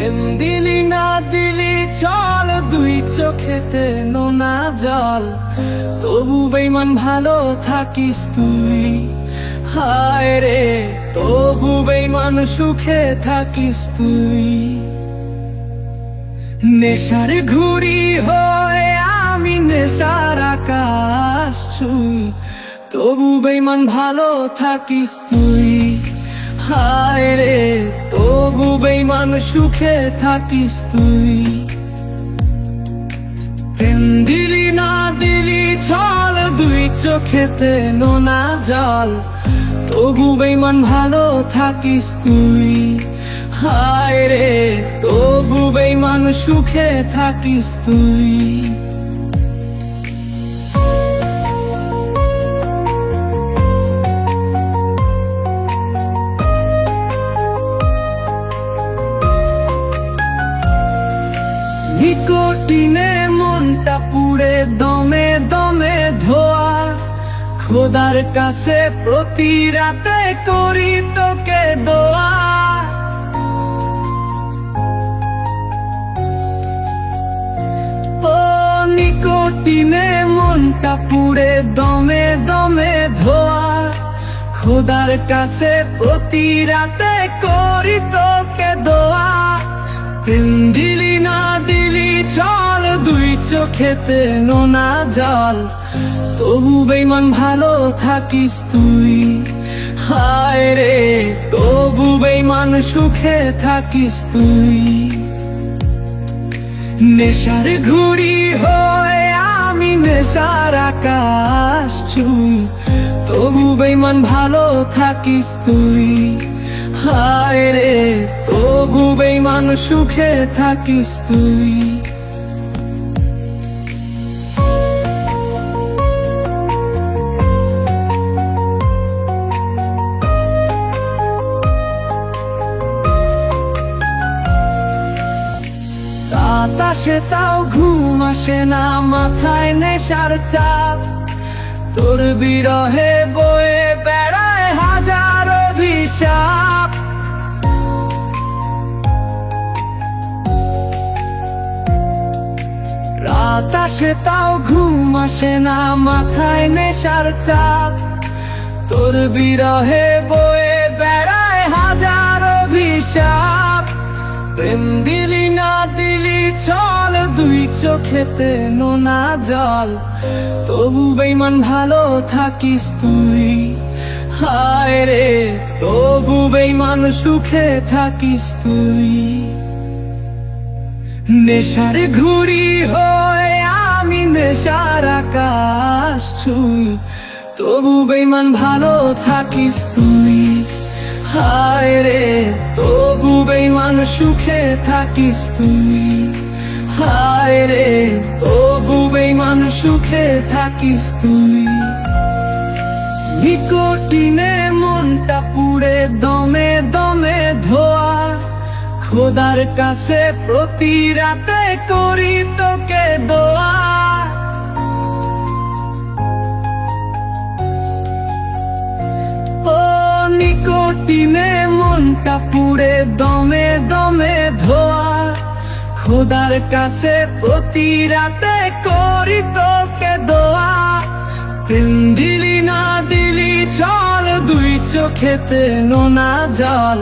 প্রেম দিলি না দিলি চল, দুই চোখেতে নোনা জল, তবু বেঈমান ভালো থাকিস তুই। হায় রে, তবু বেঈমান সুখে থাকিস তুই। নেশার ঘুড়ি হয়ে আমি নেশার আকাশ ছুঁই, তবু বেঈমান ভালো থাকিস তুই। হায় রে, তবু বেঈমান সুখে থাকিস তুই। প্রেম দিলি না দিলি চল, দুই চোখেতে নোনা জল, তবু বেঈমান ভালো থাকিস তুই। হায় রে, তবু বেঈমান সুখে থাকিস তুই। নিকোটিনে মনটা পুড়ে দমে দমে ধোয়া, খোদার কাছে প্রতি রাতে করি তোকে দোয়া। ও নিকোটিনে মনটা পুড়ে দমে দমে ধোয়া, খোদার কাছে প্রতি রাতে করি তোকে দোয়া। প্রেম দিলি না দিলি চল, দুই চোখেতে নোনা জল, তবু বেঈমান ভালো থাকিস তুই। হায় রে, তবু বেঈমান সুখে থাকিস তুই। নেশার ঘুড়ি হয়ে আমি নেশার আকাশ ছুঁই, তবু বেঈমান ভালো থাকিস তুই। হায় রে, তবু বেঈমান সুখে থাকিস তুই। রাত আসে তাও ঘুম আসে না, মাথায় নেশার চাপ, তোর বিরহে বয়ে বেড়ায় হাজার অভিশাপ। রাত আসে তাও ঘুম আসে না, মাথায় নেশার চাপ, তোর বিরহে বয়ে বেড়ায় হাজার অভিশাপ। প্রেম দিলি না দিলি চল, দুই চোখেতে নোনা জল, তবু বেঈমান ভালো থাকিস তুই। হায় রে, তবু বেঈমান সুখে থাকিস তুই। নেশার ঘুড়ি হয়ে আমি নেশার আকাশ ছুঁই, তবু বেঈমান ভালো থাকিস তুই। হায় রে, তবু বেঈমান সুখে থাকিস তুই। হায় রে, তবু বেঈমান সুখে থাকিস তুই। নিকোটিনে মনটা পুড়ে দমে দমে ধোয়া, খোদার কাছে প্রতি রাতে করি তোকে দোয়া। ও নিকোটিনে মনটা পুড়ে দমে দমে ধোয়া, খোদার কাছে প্রতি রাতে করি তোকে দোয়া। প্রেম দিলি না দিলি চল, দুই চোখেতে নোনা জল,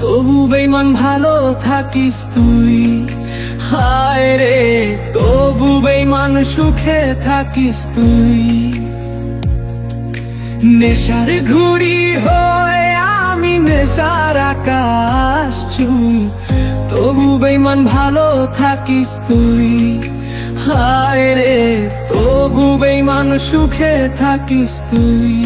তবু বেঈমান ভালো থাকিস তুই। হায় রে, তবু বেঈমান সুখে থাকিস তুই। নেশার ঘুড়ি হয়ে আমি নেশার আকাশ ছুঁই, তবু বেঈমান ভালো থাকিস তুই। হায় রে, তবু বেঈমান সুখে থাকিস তুই।